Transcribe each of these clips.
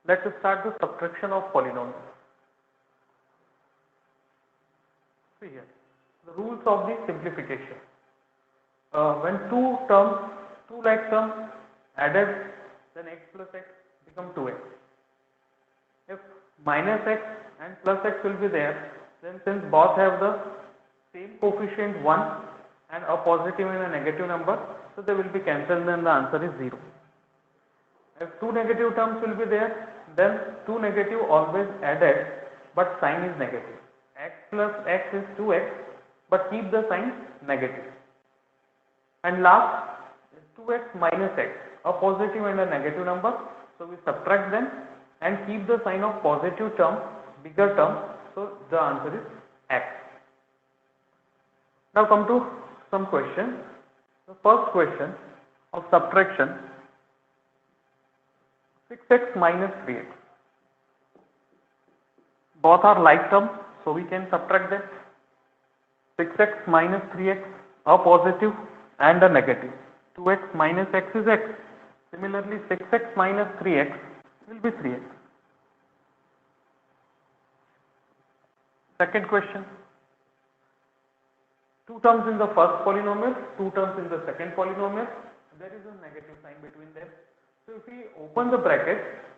Let's start the subtraction of polynomials. See here, the rules of the simplification. When two like terms added, then x plus x become 2x. If minus x and plus x will be there, then since both have the same coefficient 1 and a positive and a negative number, so they will be cancelled, then the answer is 0. If two negative terms will be there, then two negative always added, but sign is negative. X plus x is 2x, but keep the sign negative. And last is 2x minus x, a positive and a negative number, so we subtract them and keep the sign of positive term, bigger term, so the answer is x. Now come to some questions. The first question of subtraction, 6x minus 3x. Both are like terms, so we can subtract them. 6x minus 3x, a positive and a negative. 2x minus x is x. Similarly, 6x minus 3x will be 3x. Second question. Two terms in the first polynomial, two terms in the second polynomial. There is a negative sign between them. So if we open the bracket,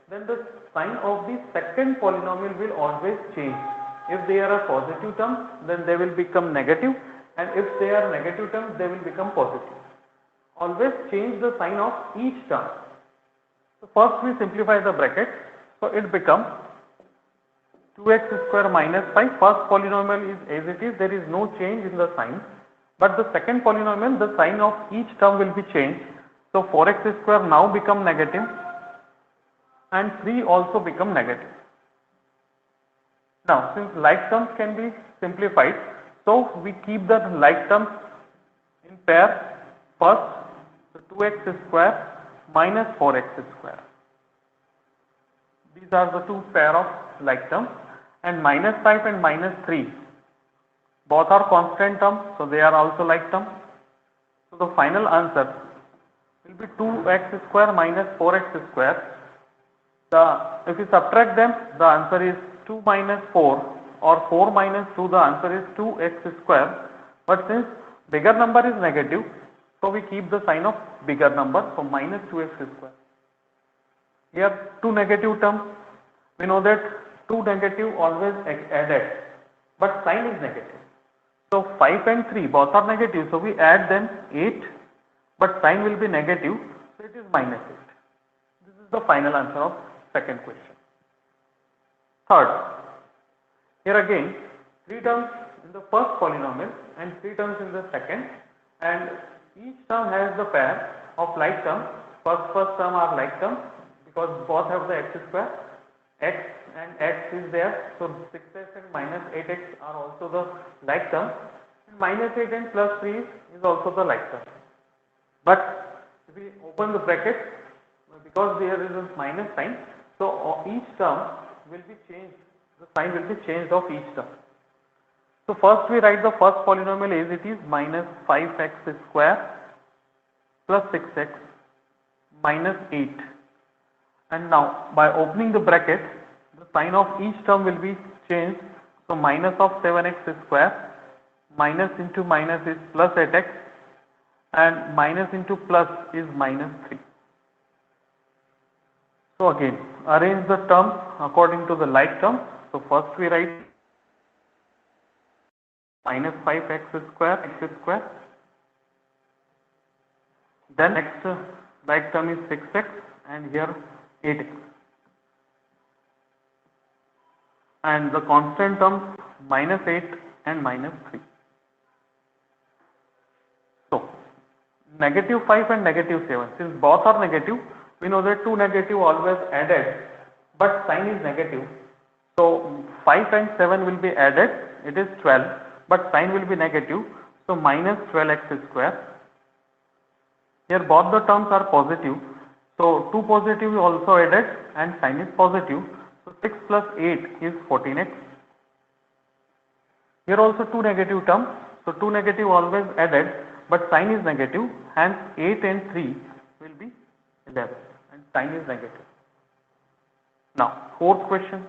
then the sign of the second polynomial will always change. If they are a positive term, then they will become negative, and if they are negative terms, they will become positive. Always change the sign of each term. So first we simplify the bracket, so it becomes 2x square minus 5. First polynomial is as it is, there is no change in the sign, but the second polynomial, the sign of each term will be changed. So 4x square now become negative and 3 also become negative. Now since like terms can be simplified, so we keep the like terms in pair. First, so 2x square minus 4x square. These are the two pair of like terms, and minus 5 and minus 3 both are constant terms, so they are also like terms. So the final answer will be 2x square minus 4x square. If you subtract them, the answer is 2 minus 4, or 4 minus 2, the answer is 2x square. But since bigger number is negative, so we keep the sign of bigger number, so minus 2x square. Here two negative terms, we know that two negative always added, but sign is negative. So 5 and 3 both are negative, so we add them 8, but sign will be negative, so it is minus 8. This is the final answer of second question. Third, here again 3 terms in the first polynomial and 3 terms in the second, and each term has the pair of like terms. First term are like terms because both have the x square. X and x is there, so 6x and minus 8x are also the like terms. Minus 8 and plus 3 is also the like term. But if we open the bracket, because there is a minus sign, so each term will be changed, the sign will be changed of each term. So first we write the first polynomial as it is, minus 5x square plus 6x minus 8. And now by opening the bracket, the sign of each term will be changed. So minus of 7x square, minus into minus is plus 8x, and minus into plus is minus 3. So again arrange the terms according to the like term. So first we write minus 5x square, then next like term is 6x, and here 8x, and the constant terms minus 8 and minus 3. So negative 5 and negative 7, since both are negative, we know that two negative always added, but sign is negative, so 5 and 7 will be added, it is 12, but sign will be negative, so minus 12x square. Here both the terms are positive, so 2 positive also added and sign is positive, so 6 plus 8 is 14x. Here also two negative terms, so two negative always added, but sign is negative, hence 8 and 3 will be 11 and sign is negative. Now, fourth question.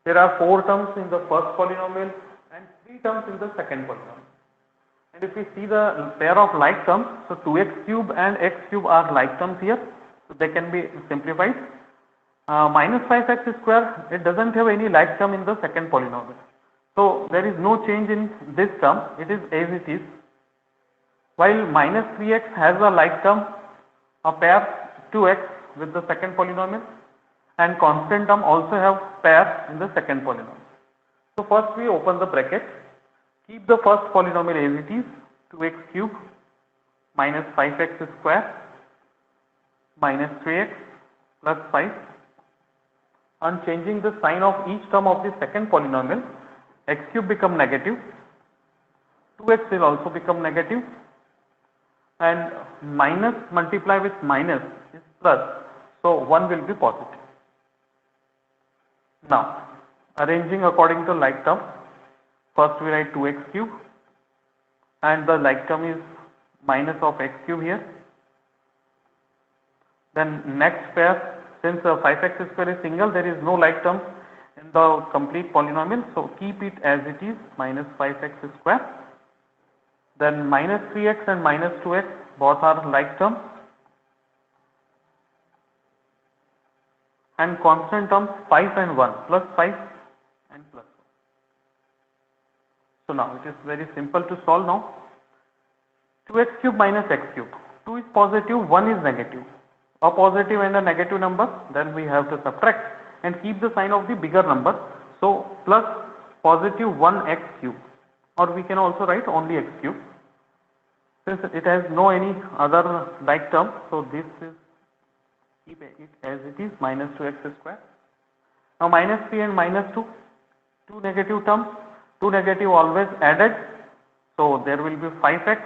There are 4 terms in the first polynomial and 3 terms in the second polynomial. And if we see the pair of like terms, so 2x cube and x cube are like terms here, so they can be simplified. Minus 5x square, it doesn't have any like term in the second polynomial. So there is no change in this term, it is as it is. While minus 3x has a like term, a pair 2x with the second polynomial, and constant term also have pair in the second polynomial. So first we open the bracket, keep the first polynomial as it is, 2x cube minus 5x square minus 3x plus 5. On changing the sign of each term of the second polynomial, x cube become negative, 2x will also become negative, and minus multiply with minus is plus, so 1 will be positive. Now, arranging according to like term, first we write 2x cube and the like term is minus of x cube here. Then next pair, since 5x square is single, there is no like term in the complete polynomial, so keep it as it is, minus 5x square. Then minus 3x and minus 2x both are like terms, and constant terms 5 and 1, plus 5 and plus 1. So now it is very simple to solve now. 2x cube minus x cube, 2 is positive, 1 is negative. A positive and a negative number, then we have to subtract and keep the sign of the bigger number. So plus positive 1x cube, or we can also write only x cube. Since it has no any other like term, so this is, keep it as it is, minus 2x square. Now minus 3 and minus 2, 2 negative terms, 2 negative always added, so there will be 5x,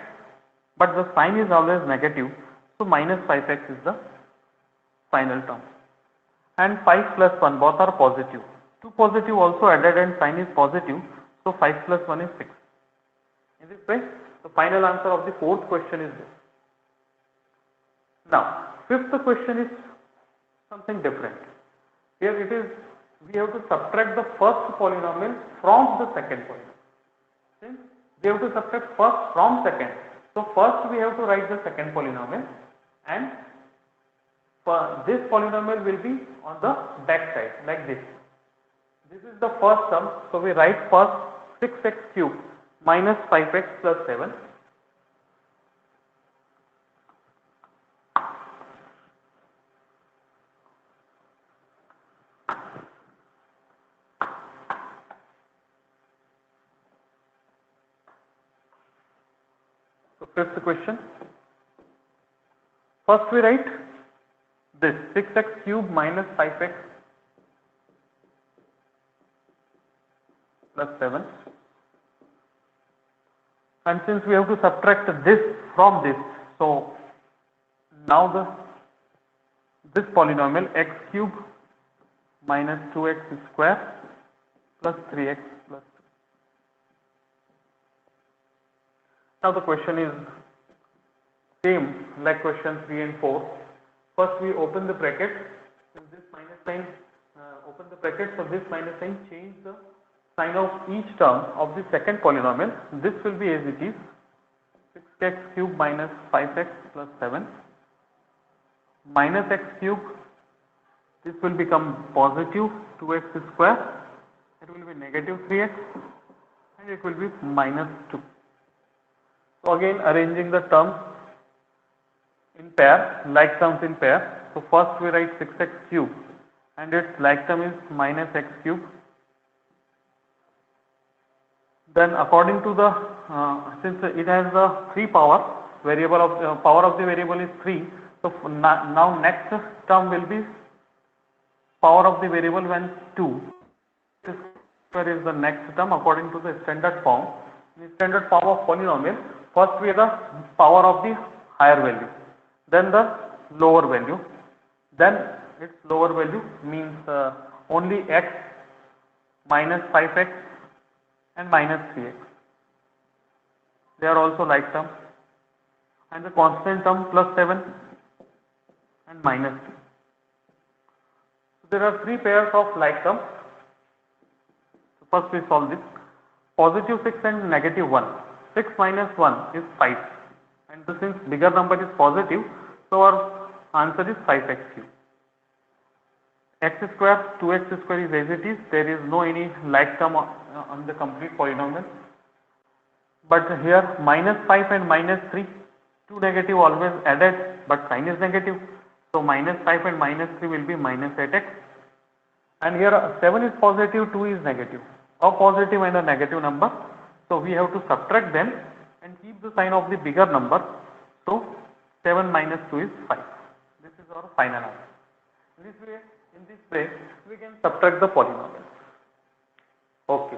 but the sign is always negative, so minus 5x is the final term. And 5 plus 1 both are positive, 2 positive also added and sign is positive, so 5 plus 1 is 6. In this way, the final answer of the fourth question is this. Now, fifth question is something different. Here it is, we have to subtract the first polynomial from the second polynomial. Since we have to subtract first from second, so first we have to write the second polynomial, and this polynomial will be on the back side like this. This is the first term, so we write first 6x cube minus 5x plus 7. So fifth question. First we write this 6x cube minus 5x plus 7. And since we have to subtract this from this, so now this polynomial x cube minus 2x square plus 3x plus 2. Now the question is same like question 3 and 4. First we open the bracket, and this minus sign, open the bracket, so this minus sign change the sign of each term of the second polynomial. This will be as it is, 6x cube minus 5x plus 7 minus x cube, this will become positive 2x square, it will be negative 3x, and it will be minus 2. So again arranging the terms in pair, like terms in pair. So first we write 6x cube and its like term is minus x cube. Then according to the, since it has the 3 power, variable of power of the variable is 3, so now next term will be power of the variable when 2. This is the next term according to the standard form. In the standard form of polynomial, first we have the power of the higher value, then the lower value, then its lower value means only x minus 5x and minus 3x. They are also like terms, and the constant term plus 7 and minus 2. there are three pairs of like terms. So first we solve this. Positive 6 and negative 1. 6 minus 1 is 5. And since bigger number is positive, so our answer is 5x cube. X square, 2x square is as it is. There is no any like term on the complete polynomial. But here minus 5 and minus 3, two negative always added, but sign is negative. So minus 5 and minus 3 will be minus 8x. And here 7 is positive, 2 is negative. A positive and a negative number. So we have to subtract them and keep the sign of the bigger number. So 7 minus 2 is 5. This is our final answer. In this way we can subtract the polynomial. Okay.